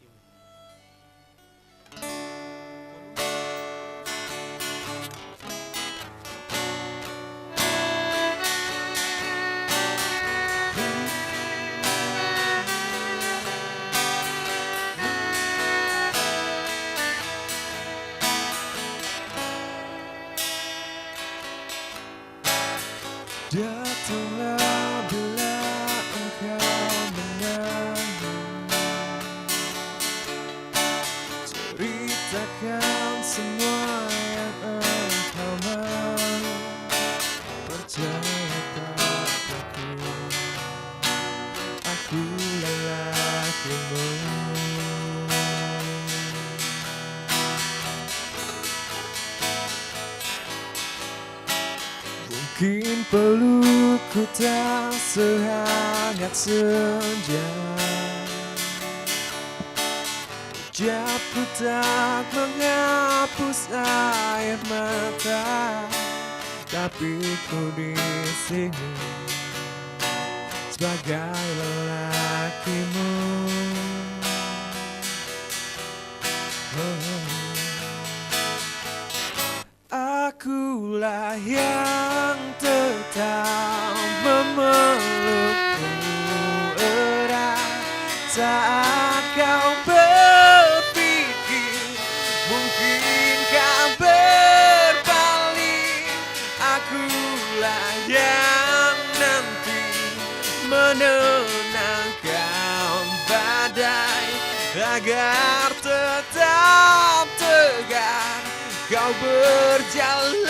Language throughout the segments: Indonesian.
lakimu. Datanglah bila engkau menangis, ceritakan semua yang engkau mau. Percaya padaku, aku lelakimu. Mungkin pelukku tak sehangat senja, ucapku tak menghapus air mata, tapi ku di sini sebagai lelakimu. Akulah yang tetap memelukmu erat saat kau berpikir mungkinkah berpaling. Akulah yang nanti menenangkan badai agar tetap tegar kau berjalan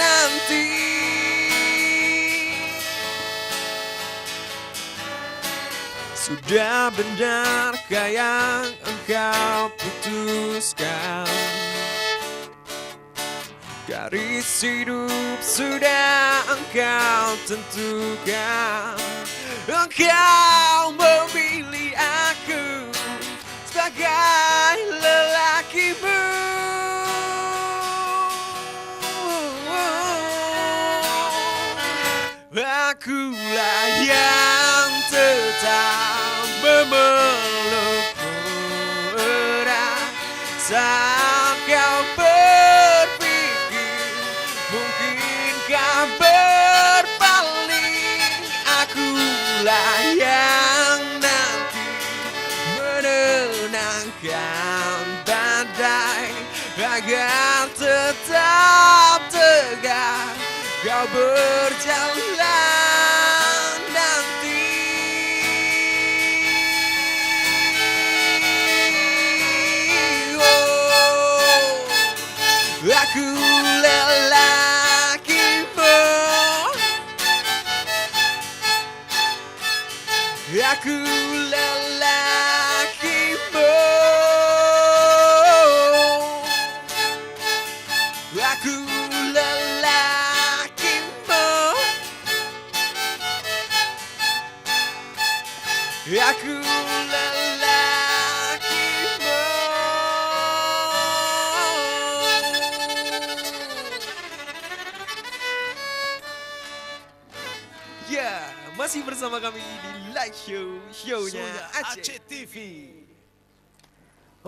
nanti. Sudah benarkah yang engkau putuskan? Garis hidup sudah engkau tentukan. Engkau memilih aku sebagai lelakimu. Akulah yang tetap memelukmu erat saat kau berpikir mungkinkah berpaling. Akulah yang nanti menenangkan badai agar tetap tegar kau berjalan nanti. Oh, aku lelakimu. Aku lelakimu. Aku lelakimu. Aku lelakimu. Ya, masih bersama kami di live show-nya Aceh TV.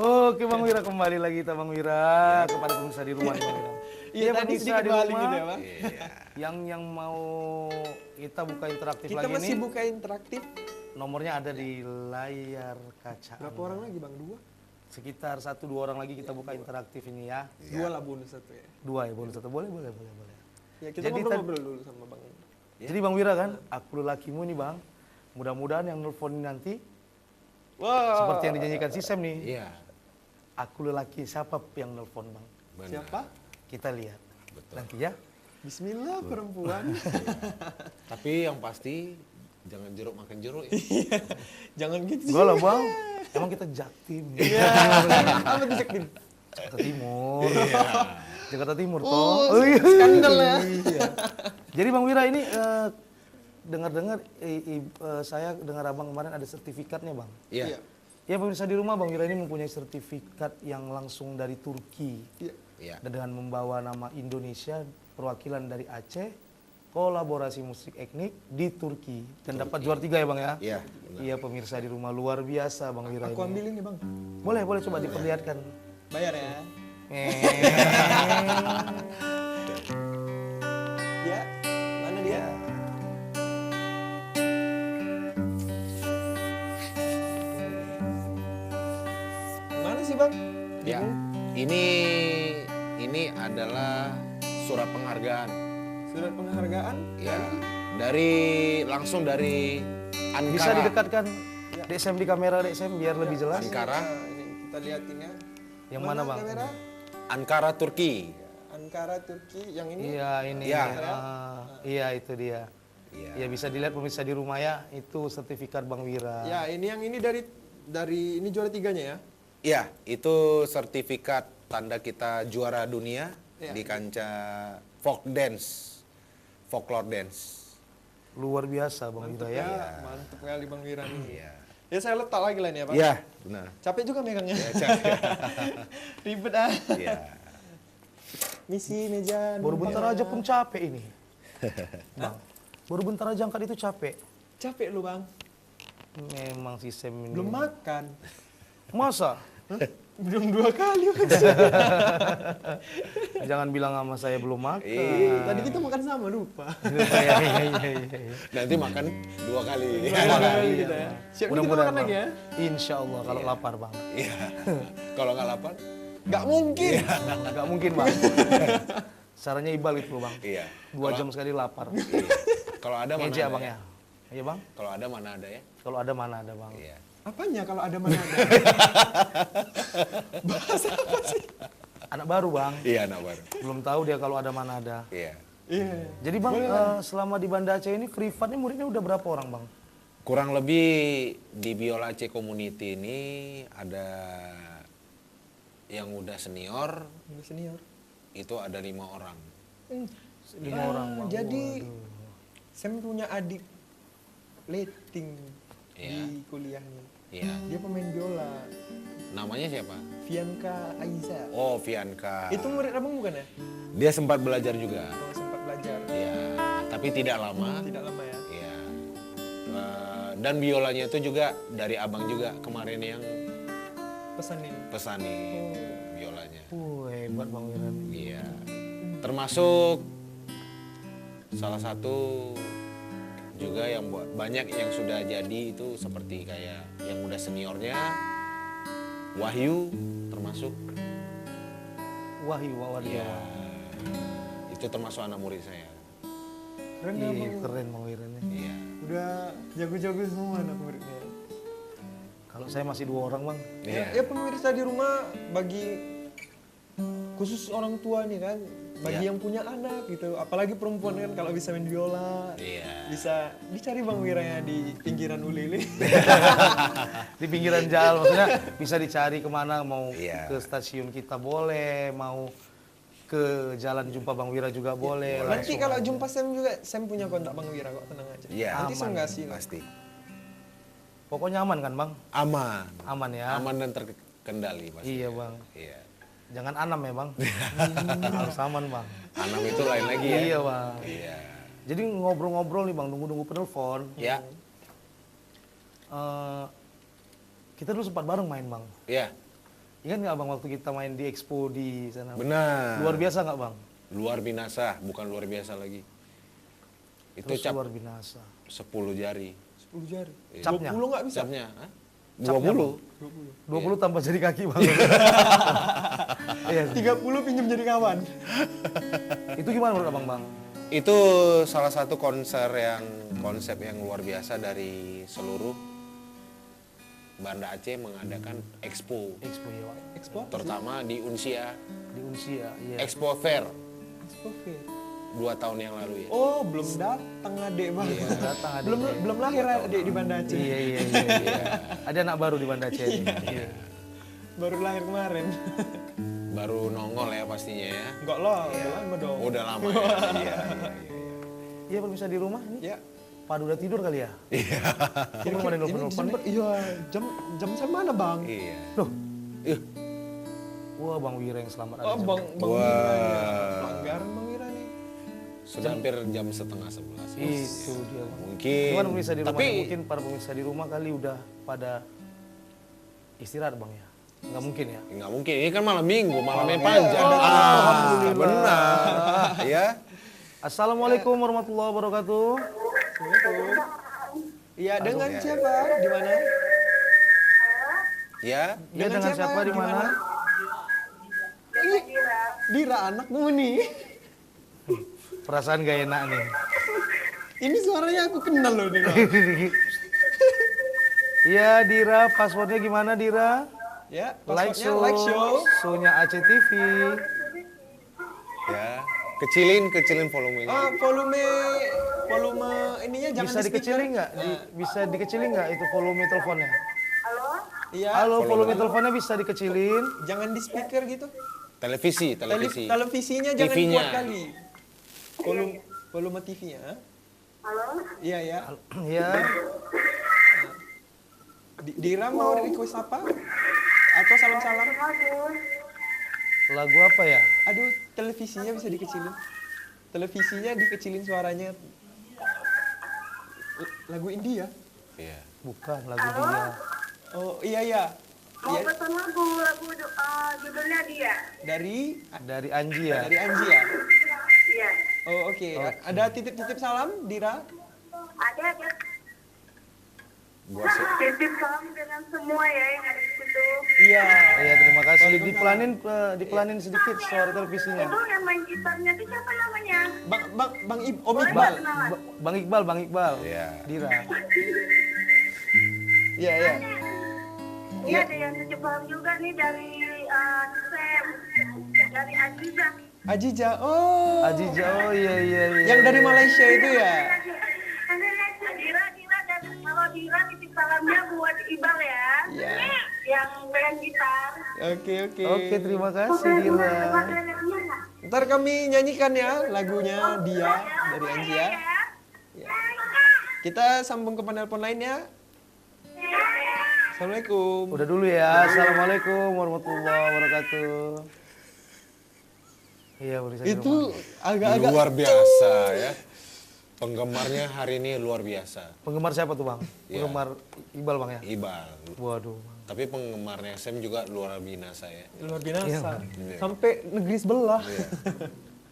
Oke Bang Wira, kembali lagi kita Bang Wira kepada pemirsa di rumah. Iya, tadi pemirsa sedikit di balik rumah gitu ya Bang. yang mau kita buka interaktif Kita lagi masih nih, buka interaktif. nomornya ada di layar kaca. Berapa Anda. orang lagi Bang? Dua? Sekitar 1-2 orang lagi kita buka interaktif ini ya. Dua lah bonus satu ya. 2 ya, bonus 1. Boleh. Ya kita Jadi ngobrol-ngobrol dulu sama Bang. Jadi Bang Wira kan, aku lelakimu nih Bang. Mudah-mudahan yang nelfon nanti Wah. seperti yang dijanjikan si Sam nih. Iya, Aku lelaki, siapa yang nelfon Bang? benar. Siapa? Kita lihat. Betul. Nanti ya. Bismillah perempuan. Tapi yang pasti jangan jeruk makan jeruk ya. Jangan gitu. Enggak lah Bang, emang kita jaktim. Iya. Apa tuh Jack Dim? Jakarta Timur. Iya. Jakarta Timur toh. Oh, skandal ya. Iya. Jadi Bang Wira ini dengar-dengar saya dengar Abang kemarin ada sertifikatnya Bang. Iya. Ya pemirsa di rumah Bang Wira ini mempunyai sertifikat yang langsung dari Turki. Iya. Iya. Dan dengan membawa nama Indonesia, perwakilan dari Aceh kolaborasi musik etnik di Turki dan dapat juara 3 ya Bang ya? Iya. benar. Iya pemirsa di rumah luar biasa Bang Wira Aku ini. ambil ini bang. Boleh coba diperlihatkan. Bayar ya. Ya. Mana dia? Mana sih bang? Ya. Ini adalah surat penghargaan. Surat penghargaan. Ya. Langsung dari Ankara. Bisa didekatkan DSM di kamera DSM biar lebih jelas. Ankara. Nah, ini kita liatin ya. Yang mana Bang? Kamera? Ankara, Turki. Ankara Turki. Yang ini. Iya ini. Iya. Iya itu dia. Iya. Ya bisa dilihat pemirsa di rumah ya, itu sertifikat Bang Wira. Ya ini yang ini dari ini juara 3-nya ya. Iya, itu sertifikat tanda kita juara dunia Iya. di kancah folklore dance. Luar biasa Bang Wira ya. Mantap kali Bang Wira nih. Iya. Ya saya letak lagi lah nih ya Pak. Iya, benar. Capek juga megangnya. Ribet Iya. Misi meja. Baru bentar aja pun capek ini. Bang, baru bentar aja angkat itu capek. Capek lu Bang. Memang si Sam ini. Belum makan. Masa? Belum 2 kali. Jangan bilang sama saya belum makan. Tadi kita makan sama lupa. Iya. Nanti makan 2 kali. Kita ya. Siap kita Mudah-mudahan makan lagi Bang. ya. Insya Allah kalau lapar Bang. Iya. Kalau nggak lapar? Gak mungkin. Nggak mungkin Bang. Caranya ibal itu Bang. Iya. 2 jam sekali lapar. Iya. Kalau ada mana Ngeje ada Bang ya. Iya Bang. Kalau ada mana ada ya? Kalau ada mana ada Bang. Iya. Apanya kalau ada mana ada? Bahasa apa sih? Anak baru Bang. Iya, anak baru. Belum tahu dia kalau ada mana ada. Iya. Iya. Jadi Bang, selama di Banda Aceh ini privatnya muridnya udah berapa orang Bang? Kurang lebih di Biola Aceh Community ini ada yang udah senior, Udah senior. itu ada 5 orang. 5 orang Bang. Jadi saya punya adik letting Iya. di kuliahnya. Iya. Dia pemain biola. Namanya siapa? Fianka Aiza. Oh, Fianka. Itu murid abang bukan ya? Dia sempat belajar juga. Oh, sempat belajar. Iya, tapi tidak lama. Tidak lama ya. Iya. Dan biolanya itu juga dari abang juga kemarin yang Pesanin. pesanin biolanya. Hebat Bang Wiran. Iya. Termasuk salah satu juga yang banyak yang sudah jadi itu seperti kayak yang udah seniornya Wahyu termasuk. Wahyu. Iya. Itu termasuk anak murid saya. Keren ya Iya, Bang. keren Bang Wiran. Iya. Udah jago-jago semua anak muridnya. Kalau saya masih 2 orang Bang. Iya. Ya pemirsa di rumah bagi khusus orang tua nih kan, bagi Iya. yang punya anak gitu, apalagi perempuan kan kalau bisa main biola, Iya. bisa dicari Bang Wira ya di pinggiran Ulili. Di pinggiran jalan maksudnya bisa dicari kemana mau Iya. ke stasiun kita boleh, mau ke jalan jumpa Bang Wira juga boleh. Nanti kalau jumpa Sam juga, Sam punya kontak Bang Wira kok, tenang aja. Iya. Nanti Sam Aman. kasih. Pasti. Pokoknya aman kan Bang? Aman. Aman ya. Aman dan terkendali pasti. Iya Bang. Iya. Jangan anam ya Bang. Harus aman Bang. Anam itu lain lagi ya. Iya Bang. Iya. Jadi ngobrol-ngobrol nih Bang, nunggu-nunggu penelpon. Ya. Kita dulu sempat bareng main Bang. Iya. Ingat nggak Bang waktu kita main di expo di sana? Benar. Luar biasa nggak Bang? Luar binasa, bukan luar biasa lagi. Itu Terus cap luar binasa. 10 jari. 10 jari. Iya. Capnya? 20 nggak bisa? Capnya, hah? Capnya, 20. 20 tanpa jari kaki Bang. Iya. 30 pinjam jadi kawan. Itu gimana menurut Abang Bang? Itu salah satu konsep yang luar biasa dari seluruh Banda Aceh mengadakan expo, Expo ya Bang. Expo? terutama di Unsia Di Unsia, iya. Expo Fair Expo Fair. 2 tahun yang lalu ya. Oh, belum datang adek Bang. Belum datang adek. Belum lahir adek di Banda Aceh. Iya. Ada anak baru di Banda Aceh. Iya. Baru lahir kemarin. Baru nongol ya pastinya ya. Enggak lah, udah lama dong. Udah lama ya. Iya. Iya pemirsa di rumah ini. Ya. Padu udah tidur kali ya? Iya. Ini belum ada Ini nelfon-nelfon nih. Desember, iya, jam saya mana Bang? Iya. Loh, Ih, wah Bang Wira yang selamat Oh, ada. Bang Wah. Wira ya. Pelanggaran Bang Wira nih. Sudah hampir jam setengah 11. Itu dia bang. Mungkin. Gimana pemirsa di rumah? Tapi Mungkin para pemirsa di rumah kali udah pada istirahat bang ya? Nggak mungkin ya? nggak mungkin. Ini kan malam minggu, malamnya panjang. Alhamdulillah. Benar. Ya. Assalamualaikum warahmatullahi wabarakatuh. Iya, dengan siapa? Di mana? Ya. Ya dengan siapa di mana? Dira, anakmu nih. Perasaan gak enak nih. Ini suaranya aku kenal loh nih. Bang. Iya Dira, passwordnya gimana Dira? Ya, Like passwordnya show, like show. show-nya ACTV. Ya. Kecilin volumenya. Volume ininya jangan Bisa di speaker. dikecilin nggak? Bisa dikecilin nggak itu volume teleponnya? Iya, Halo, volume teleponnya bisa dikecilin. jangan di speaker gitu. Televisi. Televisinya jangan TV-nya. kuat kali. Volume TV-nya. Halo? Iya, ya. Ya, Dira mau request apa? Atau salam-salam? lagu apa ya? Aduh, televisinya bisa dikecilin. Televisinya dikecilin suaranya. Lagu India? Iya. Bukan lagu dia. Oh, iya, iya. Mau pesan lagu judulnya dia. Dari Dari Anji ya. dari Anji ya? Iya. Oh, oke. Ada titip-titip salam, Dira? Ada. Buat si- Titip salam dengan semua ya yang ada di situ. Iya. Iya terima kasih. Dipelanin sedikit suara televisinya. Itu yang main gitarnya itu siapa namanya? Om Iqbal. Bang Iqbal. Iya. Dira. Iya, iya. Ini ada yang titip salam juga nih dari Sam, dari Aziza. Ajija. Oh. Ajija, oh iya. Yang dari Malaysia itu ya? Dira dan kalau Dira titip salamnya buat Iqbal ya. Iya. Yang main gitar. Oke. Oke, terima kasih Dira. Ntar kami nyanyikan ya lagunya dia dari Anji ya. Kita sambung ke penelpon lainnya. Assalamualaikum. Udah dulu ya. Assalamualaikum warahmatullahi wabarakatuh. Iya, pemirsa di Itu rumah. agak-agak Luar biasa ya. Penggemarnya hari ini luar biasa. Penggemar siapa tuh bang? Iya. Penggemar Iqbal bang ya? Ibal. Waduh. Bang. Tapi penggemarnya Sam juga luar biasa ya. luar biasa. Iya. Sampai negeri sebelah. Iya.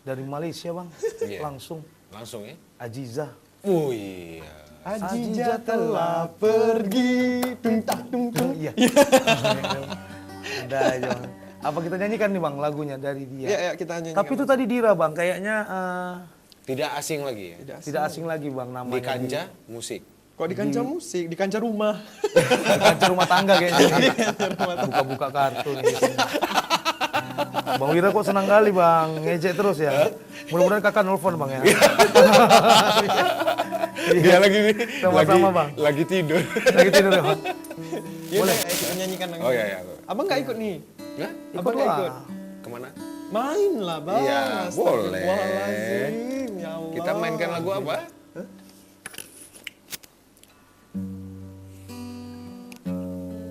Dari Malaysia bang, Iya. langsung Langsung ya. Aziza. Oh iya. Ajija telah pergi. Tung tak tung tung. Iya. Udah aja bang. Apa kita nyanyikan nih bang lagunya dari dia? Ya, kita nyanyikan. Tapi itu tadi Dira bang, kayaknya Tidak asing lagi ya. tidak asing lagi bang namanya. Di kancah musik. Kok di kancah musik, di kancah rumah. Di kancah rumah tangga kayaknya. Buka-buka kartu nih. Bang Wira kok senang kali bang, ngejek terus ya. Mudah-mudahan kakak nelfon bang ya. Dia lagi Sama-sama, Bang. Lagi tidur. Lagi tidur ya bang. Boleh, kita nyanyikan lagu. Oh iya. Abang nggak ikut nih? Hah? Abang nggak ikut? Kemana? Main lah bang. Iya, boleh. Astagfirullahaladzim, ya Allah. Kita mainkan lagu apa?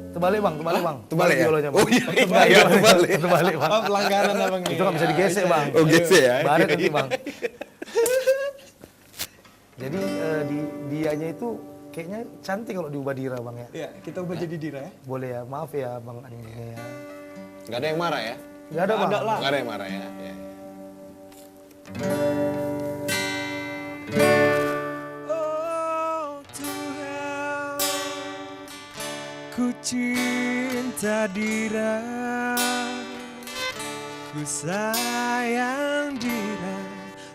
Terbalik bang, terbalik bang. Terbalik ya? Biolanya, Bang. Oh iya, terbalik. Terbalik bang. Oh, pelanggaran abang nih. Itu nggak bisa digesek bang. Oh gesek ya? Baret nanti bang. Jadi dianya itu kayaknya cantik kalau diubah Dira bang ya. Iya, kita ubah jadi Dira ya. Boleh ya, maaf ya bang anjingnya ya. Gak ada yang marah ya? Gak ada bang. Ada lah. Gak ada yang marah ya? Ya. Oh Tuhan, ku cinta Dira, ku sayang Dira,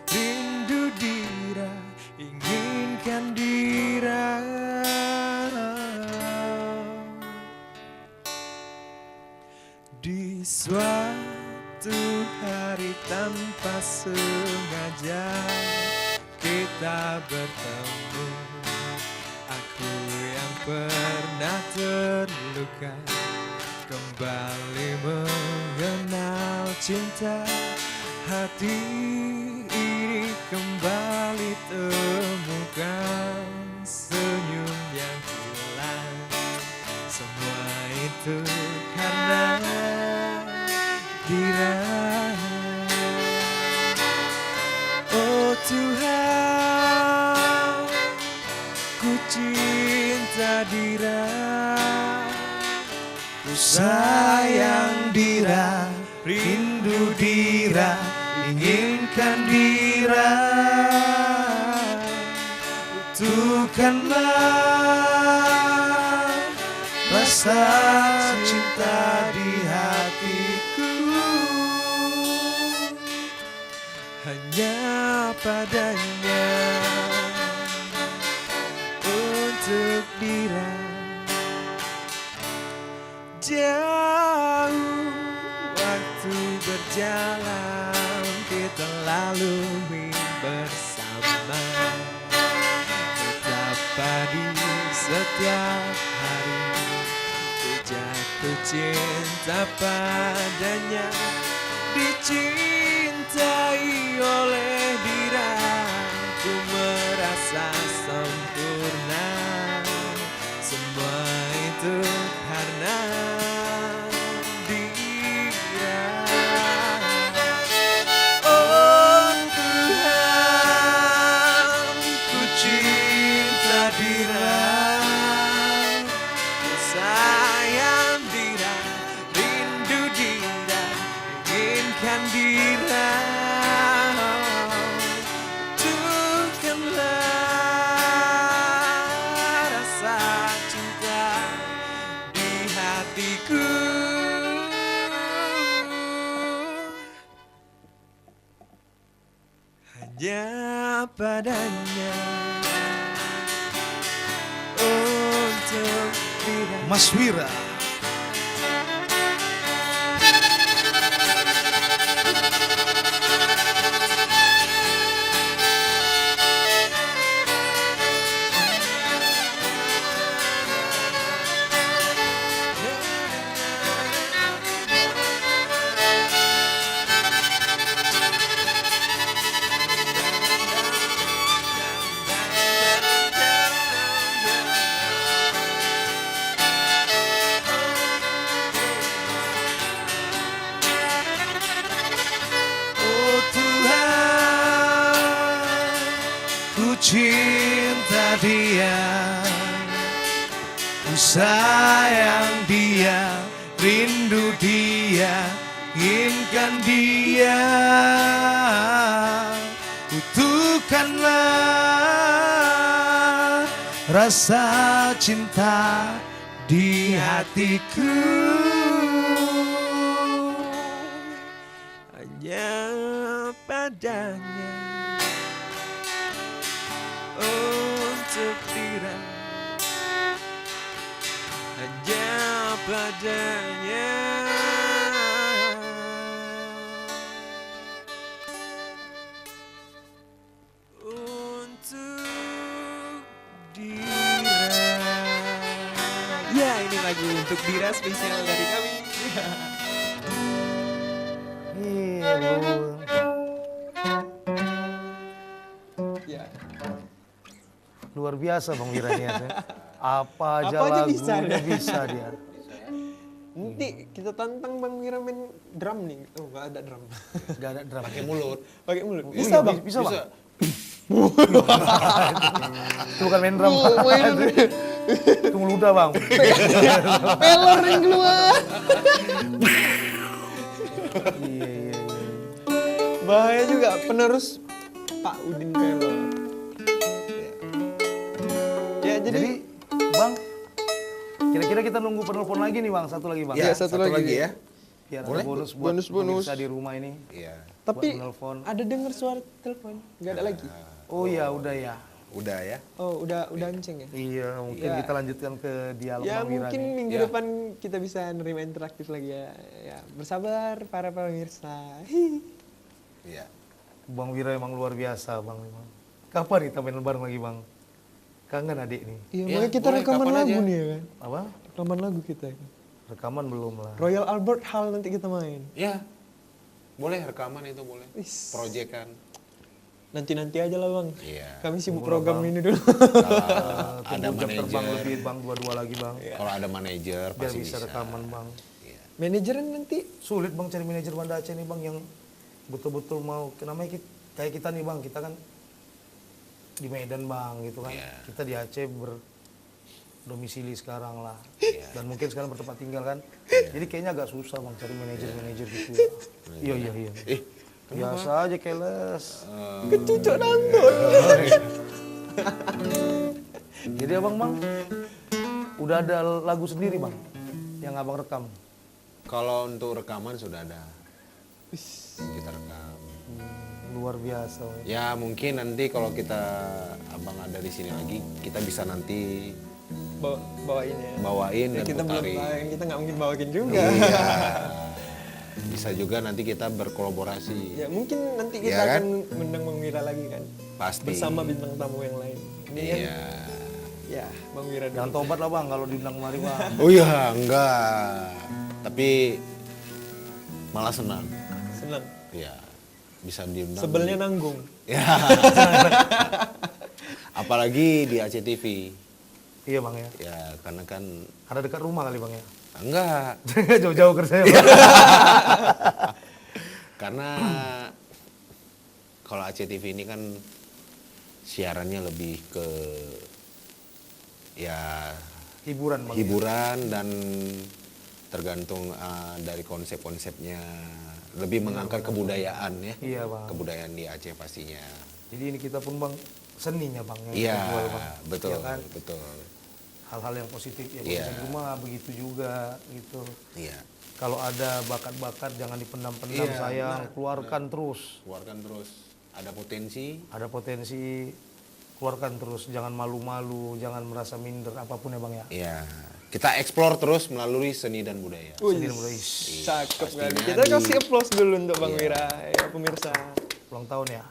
rindu Dira, inginkan Dira. Di suatu hari tanpa sengaja kita bertemu, aku yang pernah terluka kembali mengenal cinta, hati ini kembali temukan senyum yang hilang, semua itu karena Dira. Oh Tuhan, Ku sayang Dira, rindu Dira, inginkan Dira. Butuhkanlah rasa cinta di hatiku, hanya padanya untuk Dira. Jauh waktu berjalan, kita lalui bersama. Betapa di setiap hari ku jatuh cinta padanya, dicintai oleh Dira. Ku merasa sempurna, semua itu karena Dira. Oh Tuhan, ku cinta Dira, ku sayang Dira, rindu Dira, inginkan Dira. Butuhkanlah rasa cinta di hatiku, hanya padanya untuk Dira. Mas Wira. Oh Tuhan, ku cinta Dia, ku sayang Dia, rindu Dia, inginkan Dia. Butuhkanlah rasa cinta di hatiku, hanya padanya untuk Dira, hanya padanya untuk Dira. Ya, ini lagu untuk Dira spesial dari kami. Iya, Bro. Ya. Luar biasa Bang Wira ini ya. Apa aja Apa aja bisa lagunya dia. bisa dia. Nanti kita tantang Bang Wira main drum nih. Oh, nggak ada drum. Gak ada drum. Pakai mulut. Pakai mulut. Oh, Bisa, iya, Bang. Bisa, Bang. Itu bukan main drum. Itu meludah Bang. Pelor yang keluar. Iya, iya, iya. Bahaya juga penerus Pak Udin Pelor. Ya, Jadi Bang, kira-kira kita nunggu penelpon lagi nih Bang, satu lagi Bang. Ya, satu lagi. ya. Biar Boleh? ada bonus buat Bonus-bonus. pemirsa di rumah ini. Iya. Tapi buat menelpon. ada dengar suara telepon? Nggak ada lagi. Oh iya, udah ya. Udah ya. Oh, udah enceng ya? Iya, mungkin Ya. kita lanjutkan ke dialog Ya Bang Wira mungkin nih. minggu Ya. depan kita bisa nerima interaktif lagi ya. Ya, bersabar para pemirsa. Hi. Iya. Bang Wira emang luar biasa Bang. Emang. Kapan nih kita main bareng lagi Bang? Kangen adik nih. Iya, Ya, makanya kita boleh, rekaman kapan lagu aja. nih ya kan. Apa? Rekaman lagu kita. Rekaman belum lah. Royal Albert Hall nanti kita main. Ya. Boleh rekaman itu boleh. Wis. Proyekan. Nanti-nanti aja lah Bang. Iya. Kami sibuk program ini dulu. Kalau ada Tunggu jam terbang manajer, lebih Bang, dua-dua lagi Bang. kalau ada manajer Biar pasti bisa rekaman Bang. Iya. Manajeran nanti Sulit Bang cari manajer Banda Aceh nih Bang yang betul-betul mau, namanya kayak kita nih Bang, kita kan di Medan Bang gitu kan. Iya. Kita di Aceh domisili sekarang lah. Dan mungkin sekarang bertempat tinggal kan. Jadi kayaknya agak susah bang cari manajer-manajer gitu. Iya. Biasa aja keles. Kecucuk nonton. Jadi abang bang, udah ada lagu sendiri bang yang abang rekam. Kalau untuk rekaman sudah ada. Kita rekam. Luar biasa. Bang. Ya mungkin nanti kalau abang ada di sini lagi, kita bisa nanti Bawain ya. bawain Ya, dan kita belum putarin. bawain, kita nggak mungkin bawain juga. Iya. Bisa juga nanti kita berkolaborasi. Ya mungkin nanti kita Iya kan? akan mengundang Bang Wira lagi kan. Pasti. Bersama bintang tamu yang lain. Ini kan, Iya. ya Bang Wira dulu. Jangan tobat lah bang kalau diundang kemari bang. Oh iya, enggak. Tapi malah senang. Senang. Iya. Bisa diundang. Sebelnya nanggung. Ya. Apalagi di ACTV. Iya bang ya. Ya, karena kan Ada dekat rumah kali bang ya. enggak. Jauh-jauh kerjanya bang. Karena kalau ACTV ini kan siarannya lebih ke ya Hiburan bang. hiburan dan tergantung dari konsep-konsepnya, lebih mengangkat kebudayaan ya. Iya bang. Kebudayaan di Aceh pastinya. Jadi ini kita pun bang seninya bang yang Iya, kita jual, Bang. betul, Iya kan? betul. Hal-hal yang positif ya Iya. di rumah begitu juga gitu. Iya. Kalau ada bakat-bakat jangan dipendam-pendam Iya, sayang, benar, keluarkan terus. Keluarkan terus. Ada potensi. Ada potensi, keluarkan terus. Jangan malu-malu, jangan merasa minder apapun ya bang ya. Iya. Kita eksplor terus melalui seni dan budaya. Seni dan budaya. Cakep pastinya kali. Kita di- kasih applause dulu untuk Bang Iya. Wira ya pemirsa. Ulang tahun ya.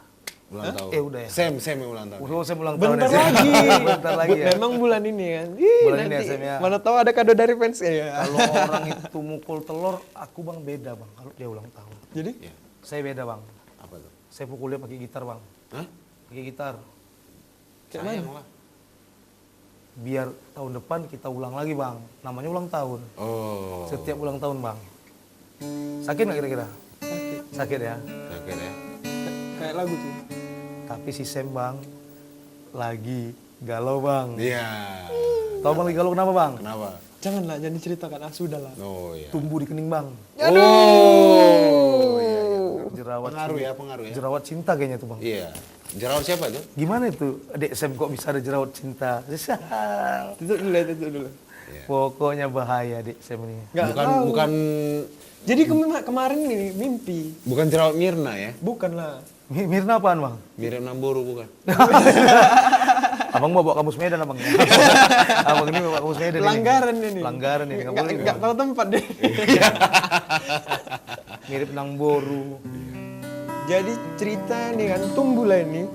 Ulang tahun. Udah ya. Sam yang ulang tahun. Saya ulang tahun Bentar ya, Sam. lagi. Bentar lagi ya. Memang bulan ini kan. Bulan ini Nanti ya, Sam, ya. mana tahu ada kado dari fans ya. Kalau orang itu mukul telur, aku bang beda bang. Kalau dia ulang tahun, Jadi Iya. saya beda bang. Apa tuh? Saya pukulnya pakai gitar bang. Hah? Pakai gitar. kayak Sayang mana? lah. Biar tahun depan kita ulang lagi bang. Namanya ulang tahun. Oh. Setiap ulang tahun bang. Sakit nggak kira-kira? Sakit. Sakit ya. Sakit ya. Kayak lagu tuh. Tapi si Sam bang lagi galau bang. Iya. Tahu bang lagi galau kenapa bang? Kenapa? Janganlah, jangan diceritakan. Sudah lah. Oh iya. Tumbuh di kening bang. Oh iya, iya. Jerawat. Pengaruh ya, pengaruh ya. Jerawat cinta kayaknya tuh bang. Iya. Jerawat siapa tuh? Gimana itu? Adik Sam kok bisa ada jerawat cinta? Tutup dulu, tutup dulu. Pokoknya bahaya adik Sam ini. Nggak bukan tahu. bukan Jadi kemarin nih mimpi. bukan jerawat Mirna ya? Bukan lah. Mirna apaan bang? Miriam Namboru bukan? Abang mau bawa kamus Medan abang ya? Abang ini bawa kamus Medan Pelanggaran ini. Pelanggaran ini, nggak boleh. Nggak tahu tempat deh. Mirip Nangboru. Jadi cerita nih kan tumbuh lah ini.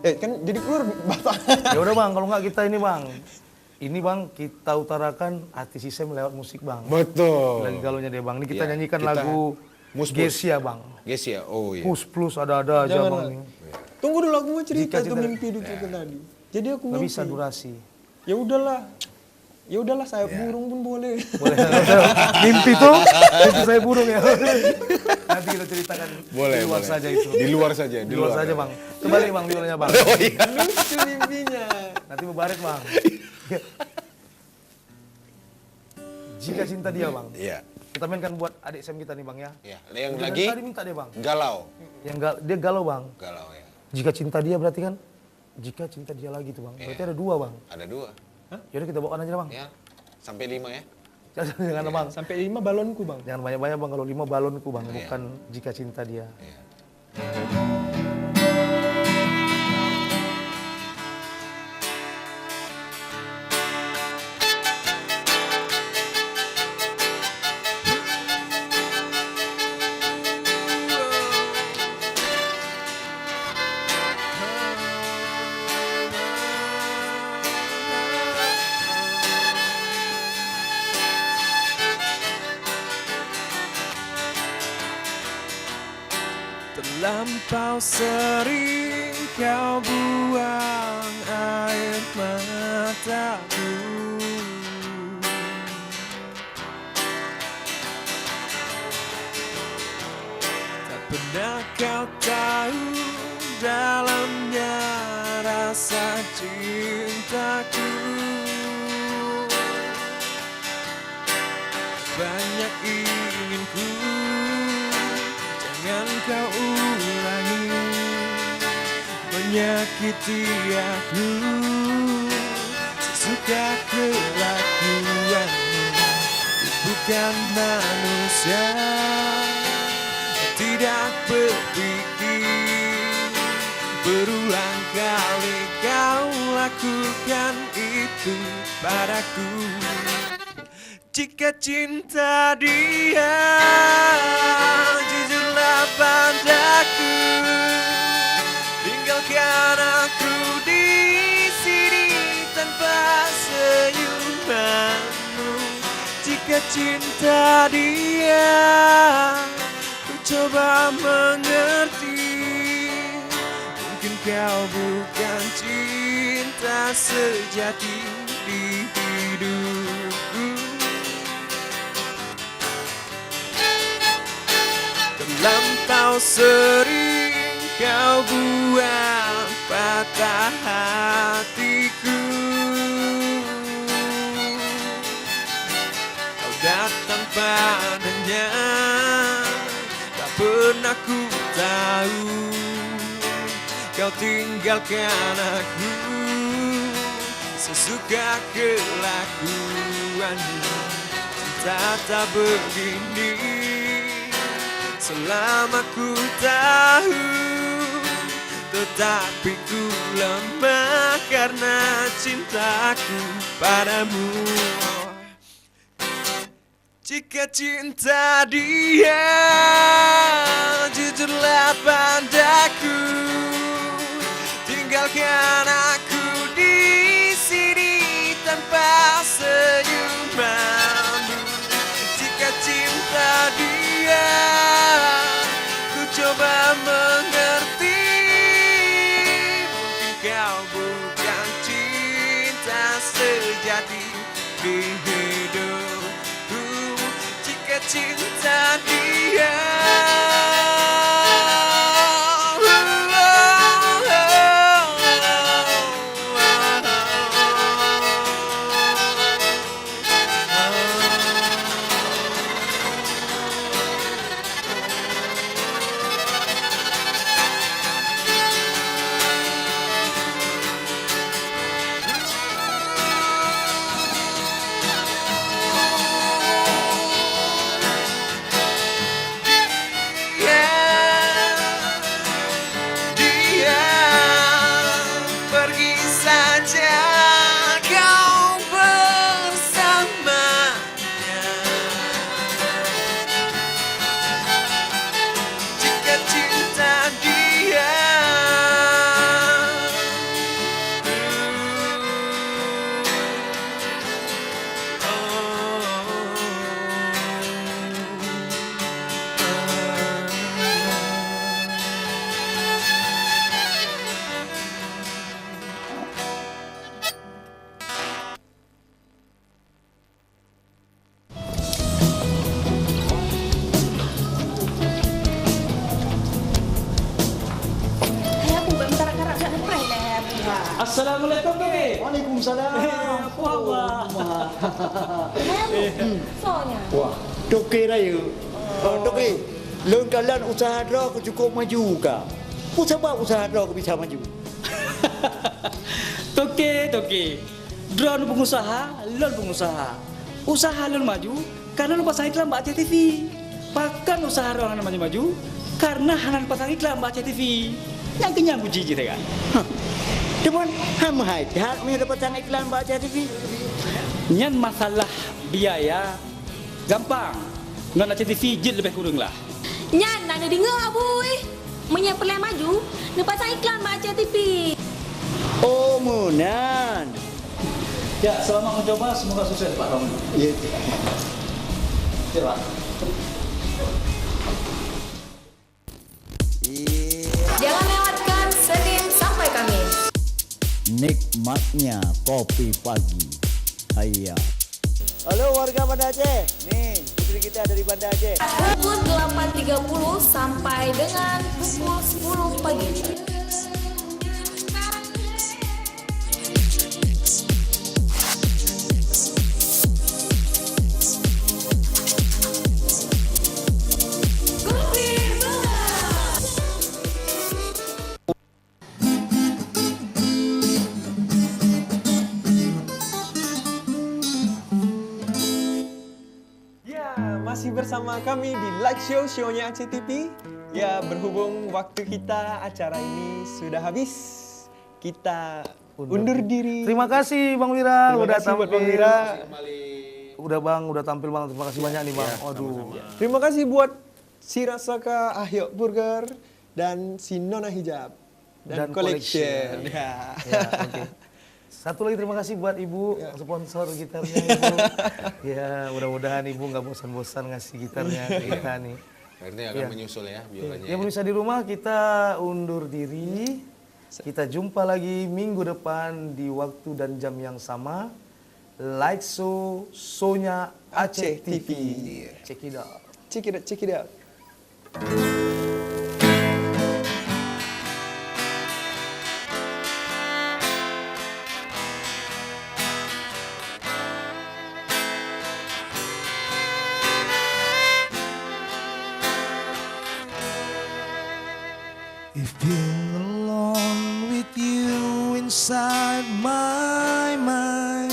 Kan jadi keluar batang. Ya udah bang, kalau nggak kita ini bang. Ini bang, kita utarakan hati si Sam lewat musik bang. Betul. Lagi galonya dia bang. Ini kita Iya, nyanyikan kita lagu Mus-Mus. Gesia bang. Guys ya. Oh iya. Plus plus ada-ada aja Jangan bang lah. ini. Tunggu dulu aku mau cerita Jika tuh cerita- mimpi dulu cerita tadi. Jadi aku Nggak mimpi. bisa durasi. Ya udahlah. Ya udahlah sayap burung pun boleh. Boleh. Mimpi tuh, mimpi saya burung ya. Nanti kita ceritakan Boleh, di luar boleh. saja itu. Di luar saja, Di luar saja bang. Kembali bang, biolanya bang. Lucu mimpinya. Nanti mubarak bang. Jika cinta dia bang. Iya. Kita mainkan buat adik Sam kita nih bang ya. Iya. Yang Udah lagi Tadi minta dia bang. galau. Dia galau bang. Galau ya. Jika cinta dia berarti kan. Jika cinta dia lagi tuh bang. Berarti ada dua bang. Ada dua. Yaudah kita bawakan aja bang. Ya. Sampai 5 ya. Jangan bang. Sampai 5 balonku bang. Jangan banyak-banyak bang. Kalau 5 balonku bang. Iya. Bukan jika cinta dia. Iya. Terlampau sering kau buang air mataku. Tak pernah kau tahu dalamnya rasa cintaku. banyak inginku, jangan kau ulangi menyakiti aku sesuka kelakuanmu. Bukan manusia tidak berpikir, berulang kali kau lakukan itu padaku. Jika cinta dia, jujurlah padaku, tinggalkan aku di sini tanpa senyumanmu. Jika cinta dia, ku coba mengerti, mungkin kau bukan cinta sejati di hidupku. Terlampau sering kau buat patah hatiku. Kau datang padanya, tak pernah ku tahu. Kau tinggalkan aku sesuka kelakuanmu. Cinta tak begini selama ku tahu, tetapi ku lemah karena cintaku padamu. Jika cinta dia, jujurlah padaku, tinggalkan aku di sini tanpa senyumanmu. Jika cinta dia, ku coba mengerti, mungkin kau bukan cinta sejati di hidupku. Jika cinta dia, Assalamualaikum Toke. Waalaikumsalam. Wah. Soalnya. Wah, Toke raya. Toke, lon kalian usaha dra aku cukup maju ke? Ku sebab usaha dra aku bisa maju. Toke. Drone pengusaha, lon pengusaha. Usaha lon maju karena lu pasang iklan baca TV. Bahkan usaha orang maju karena hanan pasang iklan baca TV. Yang kenyang ku jijik kan. Cuman hamai, hal me dapat pasang iklan baca TV. Nyan masalah biaya gampang. Ngan baca TV jid lebih kurang lah. Nyan, nak dengar abui. Menyepelai maju, nak pasang iklan baca TV. Oh, munan. Ya, selamat mencoba, semoga sukses Pak Romi. Ya. Ya, Pak. Jangan lewatkan Senin sampai Kamis. Nikmatnya kopi pagi. Hayya. Halo warga Banda Aceh. Nih, putri kita dari Banda Aceh. Pukul 8.30 sampai dengan pukul 10 pagi. masih bersama kami di Light Show, show-nya Aceh TV. Ya, berhubung waktu kita acara ini sudah habis, kita undur diri. Terima kasih Bang Wira Terima udah kasih buat tampil. Bang Wira. Udah Bang, udah tampil Bang. Terima kasih banyak nih Bang. Aduh. Terima kasih buat si Rasaka Ahyok Burger dan si Nona Hijab dan Collection. Ya. Ya, oke. Satu lagi terima kasih buat Ibu sponsor gitarnya Ibu. Ya, mudah-mudahan Ibu nggak bosan-bosan ngasih gitarnya ke kita nih. Nanti akan menyusul ya biolanya. Ya pemirsa di rumah, kita undur diri. Kita jumpa lagi minggu depan di waktu dan jam yang sama. Light Show, show-nya Aceh TV. Check it out. Check it out, check it out. If being alone with you inside my mind,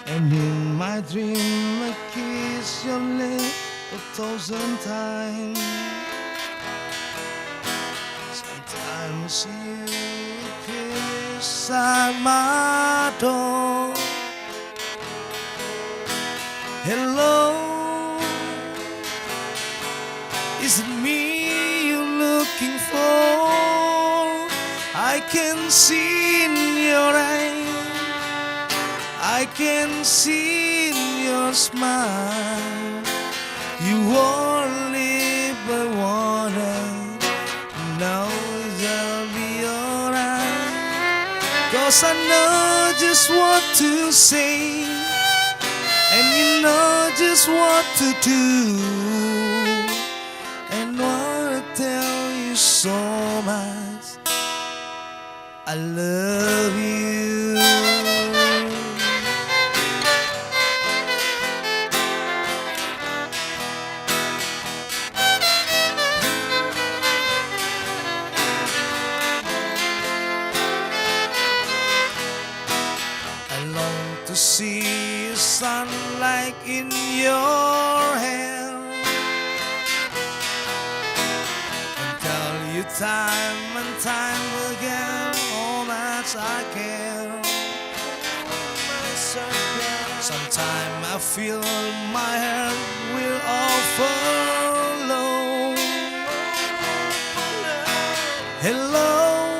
and in my dream I kiss your lips 1,000 times. Sometimes you appear inside my door. Hello, is it me you're looking for? I can see in your eyes, I can see in your smile, you only but wanna know it'll be alright. 'Cause I know just what to say, and you know just what to do, and wanna tell you so much I love you. I long to see the sunlight in your hair, and tell you time and time again how much I care. Sometimes I feel my heart will overflow. Hello,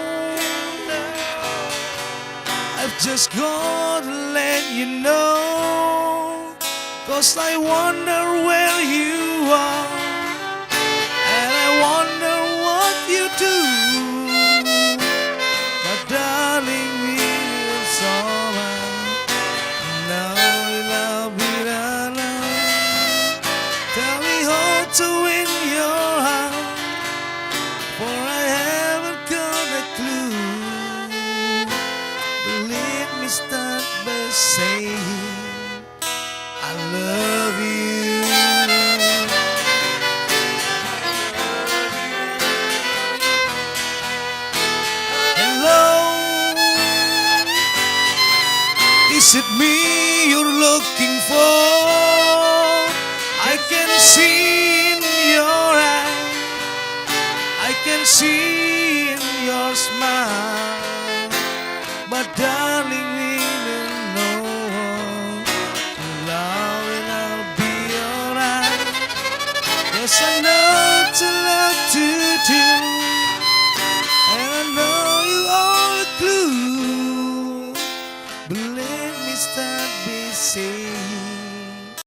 I've just got to let you know, 'cause I wonder where you are, and I wonder what you do. But darling, we're so now love me now. Tell me how to win your heart, for I haven't got a clue. But let me start by saying I love you. Hello, is it me you're looking for? I can see in your eyes, I can see in your smile, but darling, we don't know. Love and I'll be alright. Yes, I know to love to do, and I know you are a clue. But let me start by saying